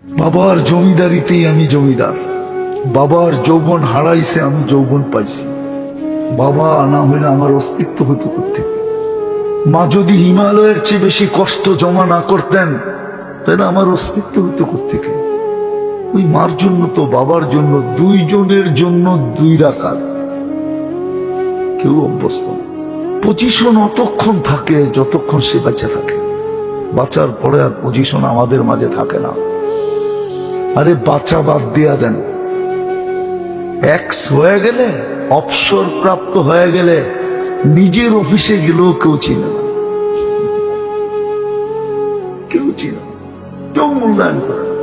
বাবার জমিদারিতেই আমি জমিদার, বাবার যৌবন হারাইছে, আমি যৌবন পাইছি। বাবা না হইলে আমার অস্তিত্ব হতো কোত্থেকে? মা যদি হিমালয়ের চেয়ে বেশি কষ্ট জমা না করতেন তাহলে আমার অস্তিত্ব হতো কোত্থেকে? ওই মার জন্য তো, বাবার জন্য, দুইজনের জন্য 2 রাকাত কেউ অভ্যস্ত না। পজিশন অতক্ষণ থাকে যতক্ষণ সে বেঁচে থাকে, বাঁচার পরে আর পজিশন আমাদের মাঝে থাকে না। আরে বাঁচা বাদ দিয়া দেন, এক্স হয়ে গেলে, অবসর প্রাপ্ত হয়ে গেলে নিজের অফিসে গেলেও কেউ চিনে না, কেউ চিনে না, কেউ মূল্যায়ন করে না।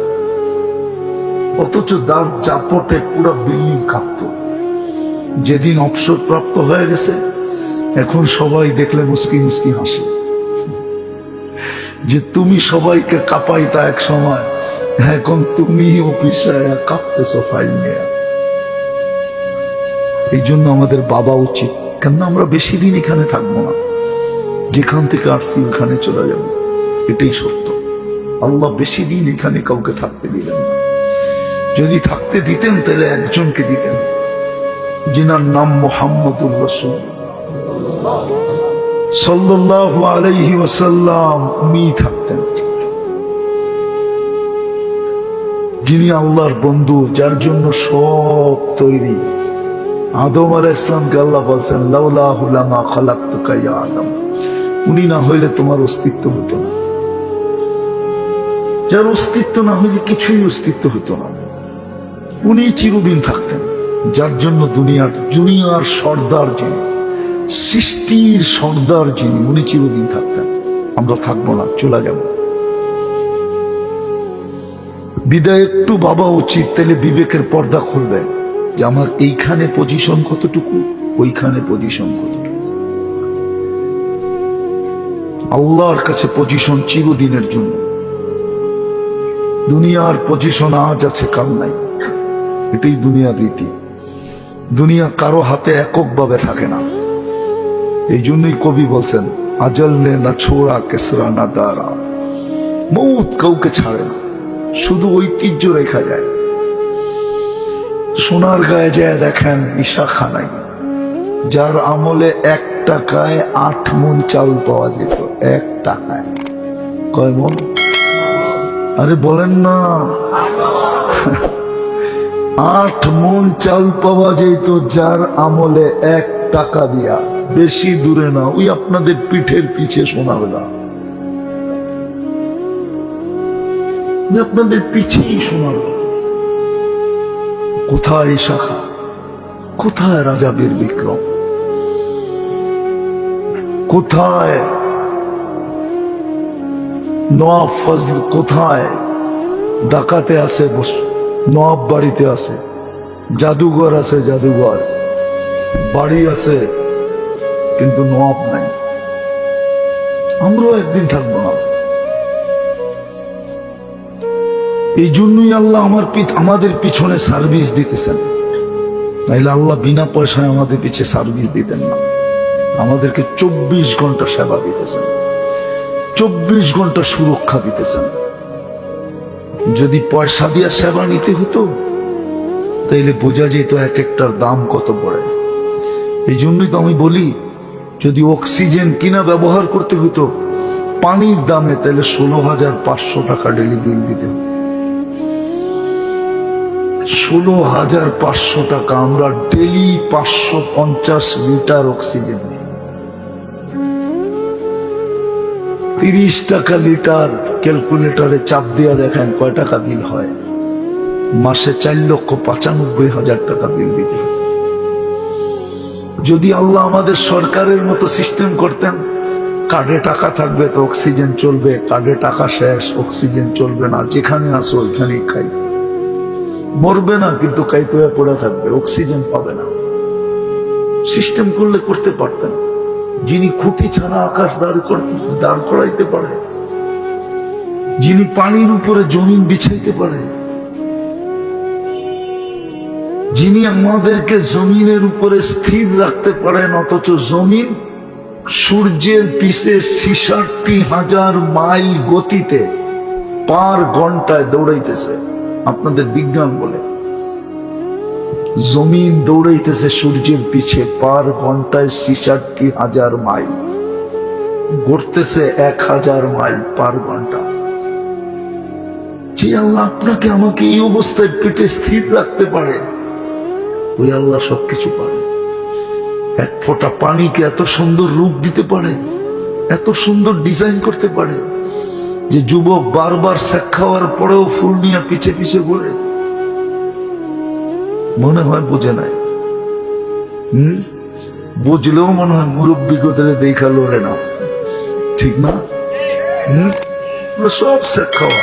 অথচ দাঁত জাপটে পুরো বিল্ডিং কাঁপত। যেদিন অবসর প্রাপ্ত হয়ে গেছে এখন সবাই দেখলে মুস্কি মুস্কি হাসে, যে তুমি সবাইকে কাঁপাইতা এক সময়, এখন তুমি অফিসে কাঁপতেছো ফাইল নিয়ে। এই জন্য আমাদের বাবা উচিত, কেননা আমরা বেশি দিন এখানে থাকবো না, যেখান থেকে আসছি ওখানে চলে যাব, এটাই সত্য। আল্লাহ বেশি দিন এখানে কাউকে থাকতে দিলেন না। যদি থাকতে দিতেন তাহলে একজনকে দিতেন, যিনার নাম মুহাম্মদুর রাসূলুল্লাহ সাল্লাল্লাহু আলাইহি ওয়াসাল্লাম, উনি থাকতেন। যিনি আল্লাহর বন্ধু, যার জন্য সব তৈরি। আদম আলাইহিস সালামকে আল্লাহ বলছেন, লাউলাহু লামা খালাকতুকা ইয়া আদম, উনি না হইলে তোমার অস্তিত্ব হতো না। যার অস্তিত্ব না হইলে কিছুই অস্তিত্ব হতো না, উনি চিরদিন থাকতেন। যার জন্য দুনিয়ার সর্দার যিনি, সৃষ্টির সর্দার যিনি, উনি চিরদিন থাকতেন। আমরা থাকবো না, চলে যাব। বিদায় একটু ভাবা উচিত, তাহলে বিবেকের পর্দা খুলবে যে আমার এইখানে পজিশন কতটুকু, ওইখানে পজিশন কতটুকু। আল্লাহর কাছে পজিশন চিরদিনের জন্য। দুনিয়ার পজিশন আজ আছে, কাল নাই, এটাই দুনিয়ার রীতি। দুনিয়া কারো হাতে এককভাবে থাকে না। এই জন্যই কবি বলছেন, আজল নে না ছোড়া কেসরা না দারা, মৌত কাউকে ছাড়ে না, শুধু ঐতিহ্য রেখা যায়। সোনার গায়ে যায় দেখেন বিশাখা নাই, যার আমলে 1 টাকায় 8 মণ চাল পাওয়া যেত। 1 টাকায় কয় মণ? আরে বলেন না, 8 মণ চাল পাওয়া যেত যার আমলে 1 টাকা দিয়া। বেশি দূরে না, ওই আপনাদের পিঠের পিছে শোনাবে না, আপনাদের পিছেই শোনাবে। কোথায় শাখা, কোথায় রাজা বীর বিক্রম, কোথায় নওয়াব ফজল, কোথায় ডাকাতে আছে, নওয়াব বাড়িতে আছে, জাদুঘর আছে, জাদুঘর বাড়ি আছে, কিন্তু নওয়াব নাই। আমরাও একদিন থাকবো না। এই জন্যই আল্লাহ আমাদের পিছনে সার্ভিস দিতেছেন, নাইলে আল্লাহ বিনা পয়সায় আমাদের পিছে সার্ভিস দিতেন না। আমাদেরকে 24 ঘন্টা সেবা দিতেছেন, 24 ঘন্টা সুরক্ষা দিতেছেন। যদি পয়সা দিয়া সেবা নিতে হতো তাইলে বোঝা যেত এক একটার দাম কত পড়ে। এই জন্যই তো আমি বলি, যদি অক্সিজেন কিনা ব্যবহার করতে হতো পানির দামে, তাহলে 16,500 টাকা ডেলি বিল দিতে হতো। 16,500 টাকা। আমরা ডেলি 550 লিটার অক্সিজেন নিই। 30 টাকা লিটার, ক্যালকুলেটরে চাপ দিয়ে দেখেন কয় টাকা বিল হয়। মাসে 4,95,000 টাকা বিল দিতে হয়। যদি আল্লাহ আমাদের সরকারের মতো সিস্টেম করতেন, কার্ডে টাকা থাকবে তো অক্সিজেন চলবে, কার্ডে টাকা শেষ, অক্সিজেন চলবে না, যেখানে আসো ওইখানেই খাই, মরবে না কিন্তু কাইতে হয়ে পড়ে থাকবে, অক্সিজেন পাবে না। সিস্টেম করলে করতে পারতেন। যিনি খুঁটি ছাড়া আকাশ দাঁড় করাইতে পারে, যিনি পানির উপরে জমিন বিছাইতে পারে, যিনি আমাদেরকে জমিনের উপরে স্থির রাখতে পারেন, অথচ জমিন সূর্যের পিছে 66,000 মাইল গতিতে পার ঘন্টায় দৌড়াইতেছে, আপনাদের বিজ্ঞান বলে জমিন দৌড়াইতেছে সূর্যের পিছে পার ঘন্টায় 66,000 মাইল, ঘুরতেছে 1000 মাইল পার ঘন্টা। যে আল্লাহ আপনাকে আমাকে এই অবস্থায় পেটে স্থির রাখতে পারে, ওই আল্লাহ সবকিছু পারে। এক ফোঁটা পানিকে এত সুন্দর রূপ দিতে পারে, এত সুন্দর ডিজাইন করতে পারে যে যুবক বারবার সেক খাওয়ার পরেও ফুল নিয়ে পিছে পিছে ঘুরে। মনে হয় বোঝে নাই, বুঝলেও মনে হয় মুরব্বী কোথায় দেখা লড়ে না, ঠিক না? সব সেক খাওয়া,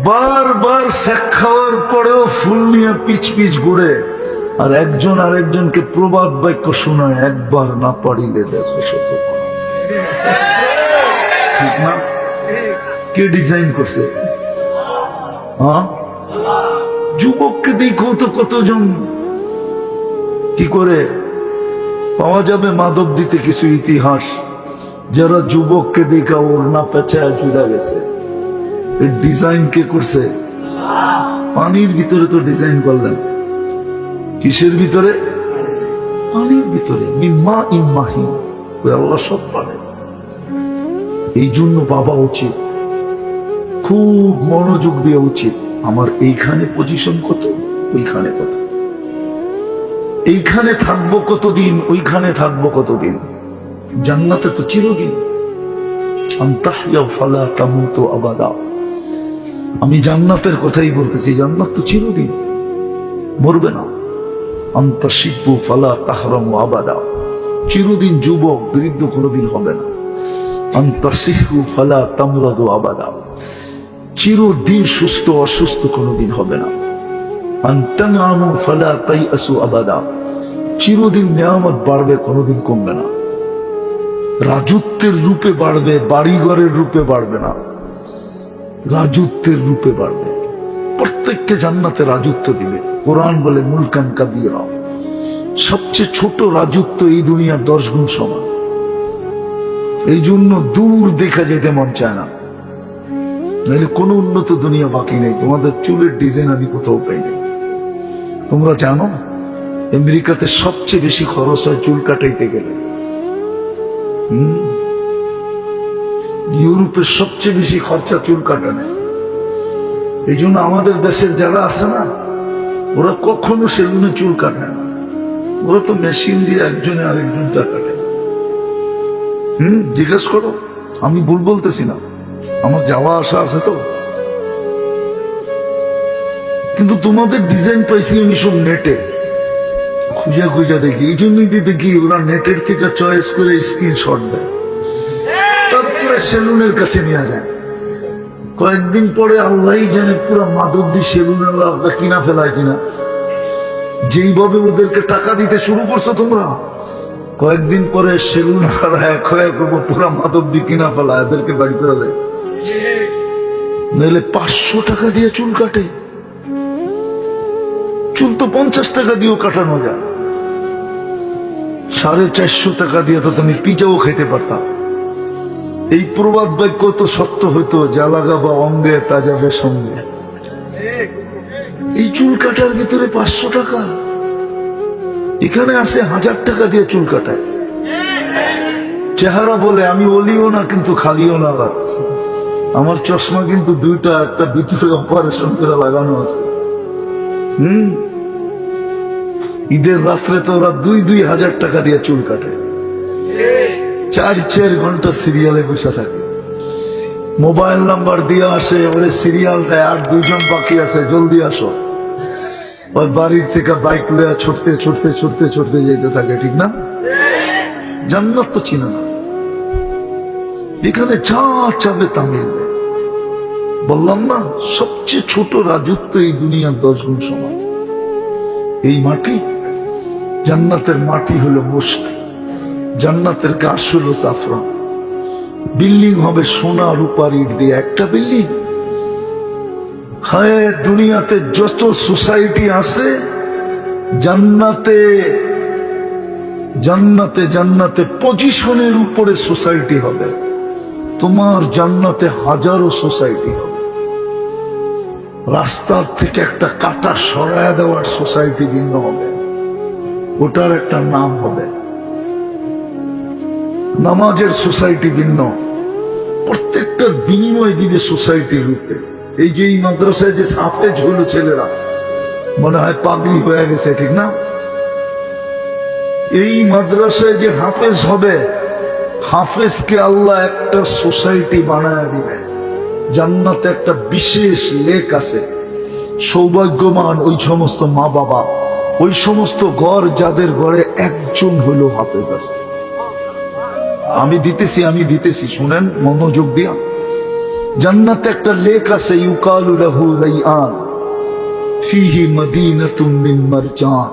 বারবার সেক খাওয়ার পরেও ফুল নিয়ে পিছ পিছ ঘুরে, আর একজন আরেকজনকে প্রবাদ বাক্য শোনায়, একবার না পারিলে দেখো শত। ঠিক না? কে ডিজাইন করছে? হ্যাঁ, যুবককে দেখো তো কতজন কি করে পাওয়া যাবে মাদক দিতে কিছু ইতিহাস, যারা যুবককে দেখা ওড়না পেঁচায় জুড়া গেছে। ডিজাইন কে করছে? পানির ভিতরে তো ডিজাইন করলেন। কিসের ভিতরে? পানির ভিতরে। মিম্মা ইম্মাহি, আল্লাহ সব পারে। এই জন্য বাবা উচিত, খুব মনোযোগ দেওয়া উচিত, আমার এইখানে পজিশন কত, ওইখানে কত, এইখানে থাকবো কতদিন, ওইখানে থাকবো কতদিন। জান্নাতে তো চিরদিন। আনতাহইয়া ফালা তামুতু আবাদা। আমি জান্নাতের কথাই বলতেছি, জান্নাত তো চিরদিন, মরবে না। আনতাশিব্বু ফালা তাহরামু আবাদা। চিরদিন যুবক, বৃদ্ধ কোনোদিন হবে না। আনতাসিহু ফালা তামরাদু আবাদা। চিরদিন সুস্থ অসুস্থ কোনোদিন হবে না। আনতানামু ফালা তাইআসু আবাদা। চিরদিন নিয়ামত বাড়বে, কোনোদিন কমবে না। রাজত্বের রূপে বাড়বে, বাড়িঘরের রূপে বাড়বে না, রাজত্বের রূপে বাড়বে। প্রত্যেককে জান্নাতে রাজত্ব দিবে। কোরআন বলে মুলকান কাবীরা, সবচেয়ে ছোট রাজত্ব এই দুনিয়ার 10 গুণ সমান। এই জন্য দূর দেখা যেতে মন চায় না, নাহলে কোনো উন্নত দুনিয়া বাকি নেই। তোমাদের চুলের ডিজাইন আমি কোথাও পাইনি। তোমরা জানো আমেরিকাতে সবচেয়ে বেশি খরচ হয় চুল কাটাইতে গেলে। ইউরোপের সবচেয়ে বেশি খরচা চুল কাটানো। এই জন্য আমাদের দেশের যারা আছে না, ওরা কখনো সেলুনে চুল কাটায় না, ওরা তো মেশিন দিয়ে একজনে আরেকজনটা কাটে। জিজ্ঞেস করো, আমি ভুল বলতেছি না, আমার যাওয়া আসা আছে তো। কিন্তু তোমাদের ডিজাইন পাইছি আমি সব নেটে খুঁজা খুঁজা দেখি। এই জন্যই দেখি ওরা নেটের থেকে চয়েস করে স্ক্রিনশট দেয়, তারপরে সেলুনের কাছে নিয়ে যায়। কয়েকদিন পরে আল্লাহ জানে পুরো মাদুদ্দি সেলুনের আপনার কিনা ফেলায় কিনা। যেইভাবে ওদেরকে টাকা দিতে শুরু করছো তোমরা, কয়েকদিন পরে সেলুন এক হয়ে পুরা মাদুদ্দি কিনা ফেলায়, এদেরকে বাড়ি করে দেয়। নাহলে 500 টাকা দিয়ে চুল কাটে। চুল তো 50 টাকা দিয়েও কাটানো যায়, 450 টাকা দিয়ে তো তুমি পিজাও খেতে পারতা। এই প্রবাদ বাক্য তো সত্য হইতো, যা লাগাবা অঙ্গে তা যাবে সঙ্গে। এই চুল কাটার ভিতরে 500 টাকা, এখানে আছে 1000 টাকা দিয়ে চুল কাটায়। চেহারা বলে আমি অলিও না কিন্তু খালিও না। আমার চশমা কিন্তু দুইটা, একটা ভিতরে অপারেশন করে লাগানো আছে। ঈদের রাত্রে তো ওরা 2,000 টাকা দিয়ে চুল কাটে, 4 ঘন্টা সিরিয়ালে বসে থাকে। মোবাইল নাম্বার দিয়ে আসে, ওরে সিরিয়াল দেয়, আর 2 জন বাকি আছে, জলদি আসো। ওই বাড়ির থেকে বাইক লয়ে ছুটতে ছুটতে ছুটতে ছুটতে যেতে থাকে, ঠিক না? জান্নাত তো চিনে না, এখানে যা চাবে তা মিলবে। বললাম না, সবচেয়ে ছোট রাজত্ব এই দুনিয়ার 10 গুণ সমান। এই মাটি, জান্নাতের মাটি হলো মুস্ক, জান্নাতের গাছ হলো জাফরান। বিল্ডিং হবে সোনা রূপার ইট দিয়ে, একটা বিল্ডিং। হ্যাঁ, দুনিয়াতে যত সোসাইটি আছে, জান্নাতে জান্নাতে জান্নাতে পজিশনের উপরে সোসাইটি হবে। তোমার জান্নাতে হাজারো সোসাইটি হবে। রাস্তার থেকে একটা কাটা সরায় দেওয়ার সোসাইটি ভিন্ন হবে, ওটার একটা নাম হবে। নামাজের সোসাইটি ভিন্ন, প্রত্যেকটার বিনিময় দিবে সোসাইটির রূপে। এই যে এই মাদ্রাসায় যে হাফেজ হলো ছেলেরা, মনে হয় পাগলি হয়ে গেছে, ঠিক না? এই মাদ্রাসায় যে হাফেজ হবে, হাফেজকে আল্লাহ একটা সোসাইটি বানায় দিবে। জান্নাতে একটা বিশেষ লেক আছে। সৌভাগ্যমান ওই সমস্ত মা বাবা, ওই সমস্ত ঘর যাদের ঘরে একজন হলো হাফেজ আছে। আমি দিতেছি, শুনেন মনোযোগ দিয়া। জান্নাতে একটা লেক আছে, ইউকালু লাহু রাইআন ফিহি মাদিনাতুম মিন মারজান।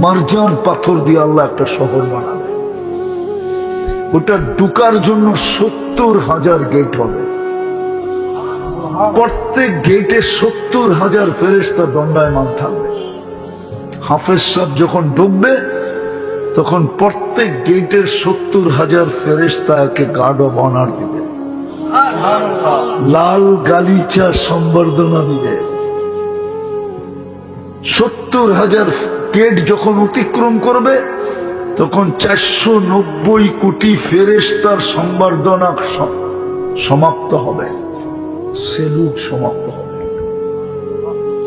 মারজান পাথর দিয়ে আল্লাহ একটা শহর বানাবে। ওটা ঢুকার জন্য 70,000 গেট হবে। প্রত্যেক গেটে 70,000 ফেরেশতা দণ্ডায়মান থাকবে। হাফেজ সাহেব যখন ঢুকবে, তখন প্রত্যেক গেটের 70,000 ফেরেশতাকে গার্ড অব অনার দিবে, লাল গালিচা সম্বর্ধনা দিবে। 70,000 গেট যখন অতিক্রম করবে, তখন 490 কোটি ফেরেশতার সম্বর্ধনা সমাপ্ত হবে, সেলুট সমাপ্ত হবে।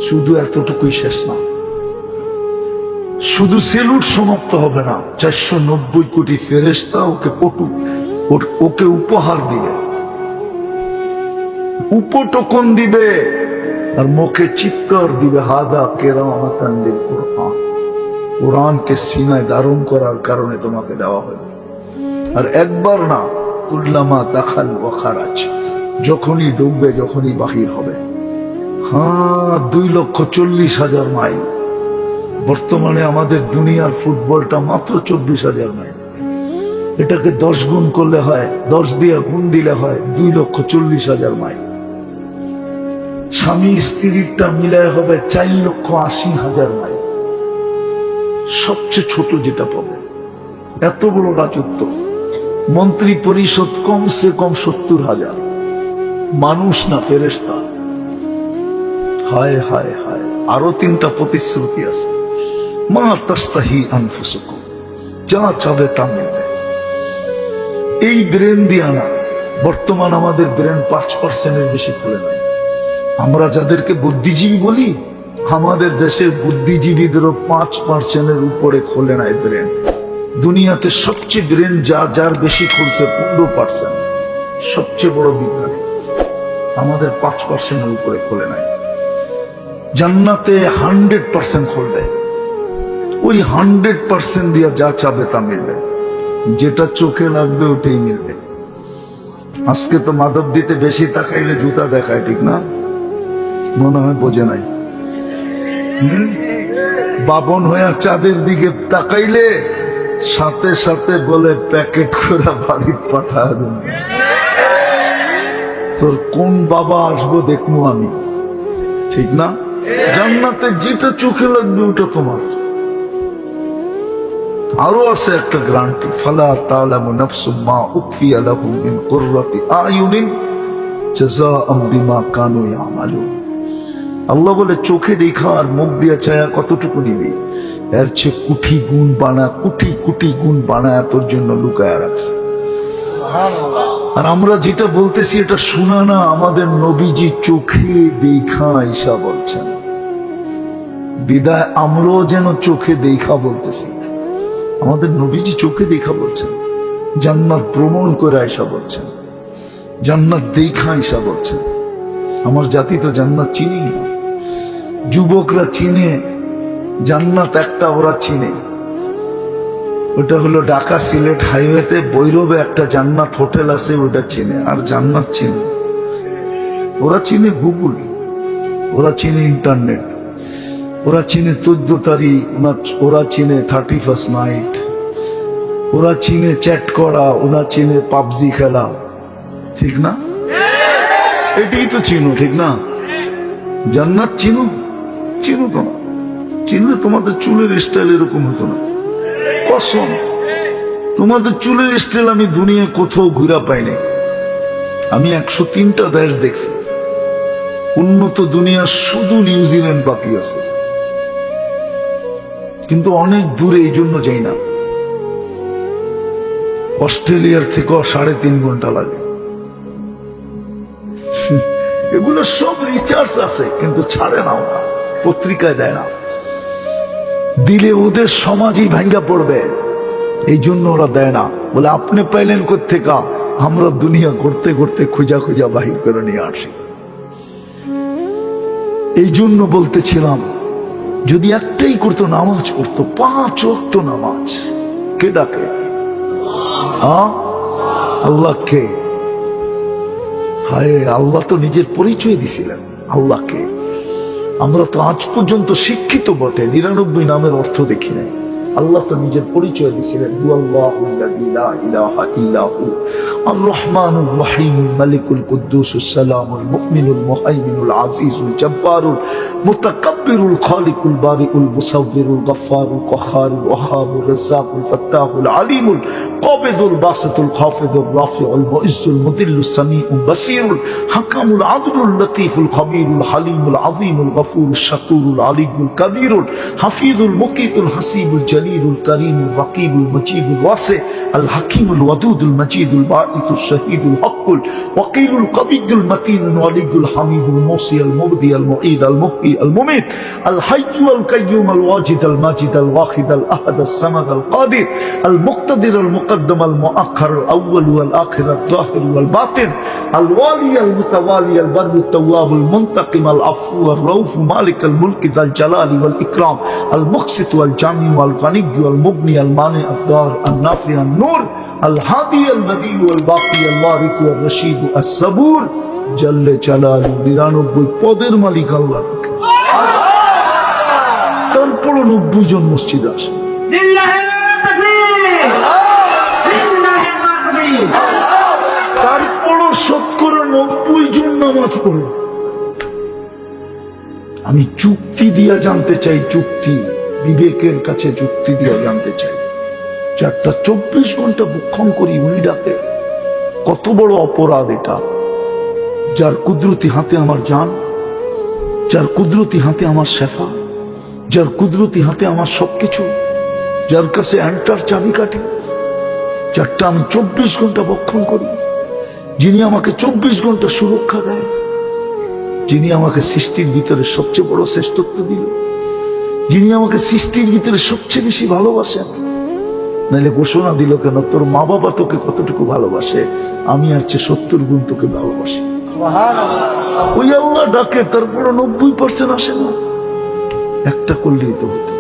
শুধু এতটুকুই শেষ না, শুধু সেলুট সমাপ্ত হবে না, 490 কোটি ফেরেশতা ওকে উপহার দিবে, উপটকন দিবে, আর মুখে চিৎকার দিবে, হাদা কেরামাতান লিল কুরআন। কোরআনকে সিনায় ধারণ করার কারণে তোমাকে দেওয়া হলো। আর একবার না, কুল্লামা দাখাল ওয়া খারাজ, যখনই ডুববে, যখনই বাহির হবে। 2,40,000 মাইল। বর্তমানে আমাদের দুনিয়ার ফুটবলটা মাত্র 24,000 মাইল। এটাকে 10 গুণ করলে হয়, 10 দিয়ে গুণ দিলে হয় 2,40,000 মাইল। স্বামী স্ত্রীরটা মিলায় হবে 4,80,000 মাইল। সবচেয়ে ছোট যেটা পাবে, এত বড় রাজত্ব। মন্ত্রী পরিষদ কমসে কম 70,000। মানুষ না ফেরেশতা। হায় হায় হায়। আরো 3টা প্রতিশ্রুতি আছে। মা তাস্তাহি আনফুসুকুম, যা চাবে তা মিলবে। এই ব্রেন দিয়া না, বর্তমান আমাদের ব্রেন 5%-এর বেশি খুলে নাই। আমরা যাদেরকে বুদ্ধিজীবী বলি, আমাদের দেশের বুদ্ধিজীবীদেরও 5%-এর উপরে খোলে নাই ব্রেন। দুনিয়াতে সবচেয়ে ব্রেন যার বেশি খুলছে 15%, সবচেয়ে বড় বিজ্ঞানী। আমাদের 5%-এর উপরে খোলে নাই। জান্নাতে 100% খুলবে। ওই 100% দিয়া যা চাবে তা মিলবে, যেটা চোখে লাগবে ওটাই মিলবে। আজকে তো মাদক দিতে বেশি তাকাইলে জুতা দেখায়, ঠিক না? মনে হয় বোঝে নাই। বাবন হয়ে চাঁদের দিকে তাকাইলে সাথে সাথে বলে প্যাকেট করে বাড়ি পাঠায় দেব। তোর কোন বাবা আসবো দেখবো আমি, ঠিক না? জান্নাতে যেটা চোখে লাগবে ওটা তোমার। আরো আছে একটা গ্যারান্টি, ফালা তা'লামু নাফসুম মা উখফিয়া লাহুম মিন কুররাতি আয়ুনিন জাযাআম বিমা কানু ইয়ামালুন। আল্লাহ বলে, চোখে দেখা আর মুখ দিয়ে ছায়া কতটুকু নিবি, এর চেয়ে কোটি কোটি গুণ বানায় তোর জন্য লুকায়া রাখছে। আর আমরা যেটা বলতেছি এটা শোনা না, আমাদের নবীজি চোখে দেখা ঈশা বলছেন। বিদায় আমরাও যেন চোখে দেখা বলতেছি। আমাদের নবীজি চোখে দেখা বলছেন, জান্নাত ভ্রমণ করে ঈশা বলছেন, জান্নাত দেখা ঈশা বলছেন। আমার জাতি তো জান্নাত চিনি না। যুবকরা চিনে জান্নাত, একটা ওরা চিনে, ওটা হলো ঢাকা সিলেট হাইওয়েতে বৈরবে একটা জান্নাত হোটেল আছে, ওটা চিনে। আর জান্নাত চিনে ওরা, চিনে গুগল, ওরা চিনে ইন্টারনেট, ওরা চিনে 14 তারিখ, ওরা চিনে 31st নাইট, ওরা চিনে চ্যাট করা, ওরা চিনে পাবজি খেলা, ঠিক না? এটাই তো চিনো, ঠিক না? জান্নাত চিনো তো না। চিনলে তোমাদের চুলের স্টাইল এরকম হতো না। কসম, তোমাদের চুলের স্টাইল আমি দুনিয়া কোথাও ঘুরা পাইনি। আমি 103টা দেশ দেখছি, উন্নত দুনিয়ার শুধু নিউজিল্যান্ড বাকি আছে, কিন্তু অনেক দূরে, এই জন্য যাই না। অস্ট্রেলিয়ার থেকেও 3.5 ঘন্টা লাগে। এগুলো সব রিচার্জ আছে, কিন্তু ছাড়ে না, ওরা পত্রিকায় দেয় না, দিলে ওদের সমাজই ভাঙ্গা পড়বে, এই জন্য ওরা দেয় না। বলে আপনি পাইলেন কোত্থেকা? আমরা দুনিয়া করতে করতে খুঁজা খুঁজা বাহির করে নিয়ে আসি। এই জন্য বলতেছিলাম, যদি একটাই করতো, নামাজ পড়তো, 5 ওয়াক্ত নামাজ। কে ডাকে? আল্লাহকে। হায়, আল্লাহ তো নিজের পরিচয় দিছিলেন আল্লাহকে। আমরা তো আজ পর্যন্ত শিক্ষিত বটে, 99 নামের অর্থ দেখি নাই। আল্লাহ তো নিজের পরিচয় দিছিলেন, আর রহমানুর রহিমুল মালিকুল কুদ্দুসুস সালামুল মুমিনুল মুহাইমিনুল আজিজুল জব্বারুল মুতাকাব্বিরুল খালিকুল বারিউল মুসাব্বিরুল গফফারুল কহারুল ওয়াহাবুর রাজ্জাকুল ফাত্তাহুল আলিমুল কাবিদুল বাসিতুল খাফিদুর রাফিউল মুইজ্জুল মুদিল্লুস সামিউল বাসীরুল হাকামুল আদলুল লতীফুল খবীরুল হালিমুল আযীমুল গফুরুশ শাকুরুল আলিয়ুল কবীরুল হাফিজুল মুকিতুল হাসিবুল জলিলুল করিমুল রকিবুল মজিদুল ওয়াসি আল হাকিমুল ওয়াদুদুল মজিদুল বাঈসুশ শহীদুল হকুল ওয়াকিলুল কবিয়ুল মতিনুল ওয়ালিয়ুল হামিদুল মুসি আল মুবদি আল মুঈদ আল মুহয়ি আল মুমিত আল হাইয়্যু আল কাইয়্যুম আল ওয়াজিদ আল মাজিদ আল ওয়াহিদ আল আহাদ আল সামাদ আল কাদির আল মুক্তাদির আল মুকদ্দম আল মুআখ্খার আল আউয়াল ওয়াল আখির আল যাহির ওয়াল বাতিন আল ওয়ালি আল মুতাওয়ালি আল বার আল তাওয়াব আল মুনতাকিম আল আফু আল রাউফ মালিক আল মুলক যাল জালাল ওয়াল ইকরাম আল মুকসিত ওয়াল জামি ওয়াল গানি ওয়াল মুগনি আল মানি আল দার আল নাফি আল নূর আল হাদি আল বদি ওয়াল বাকি আল ওয়ারিস ওয়াল রশিদ আস সাবুর জাল্লে জালালু। 99 পদের মালিক আল্লাহ। তারপর 90 জন মসজিদ আসে। তারপরও 90 জন নামাজ পড়ে। আমি যুক্তি দিয়া জানতে চাই, যুক্তি, বিবেকের কাছে যুক্তি দিয়া জানতে চাই। 24 ঘন্টা ভক্ষণ করি, উনি ডাকে, কত বড় অপরাধ এটা। যার কুদরতি হাতে আমার জান, যার কুদরতি হাতে আমার শেফা, যার কুদরতি হাতে আমার সবকিছু, যার কাছে এন্টার চাবি কাটে, যারটা আমি 24 ঘন্টা ভক্ষণ করি, যিনি আমাকে 24 ঘন্টা সুরক্ষা দেয়, যিনি আমাকে সৃষ্টির ভিতরে সবচেয়ে বড় শ্রেষ্ঠত্ব দিল, যিনি আমাকে সৃষ্টির ভিতরে সবচেয়ে বেশি ভালোবাসেন। নাহলে ঘোষণা দিল কেন, তোর মা বাবা তোকে কতটুকু ভালোবাসে, আমি আর 70 গুণ তোকে ভালোবাসি। ওই আল্লাহ ডাকে, তারপরে 90% আসে না। একটা করলেই তো হতো।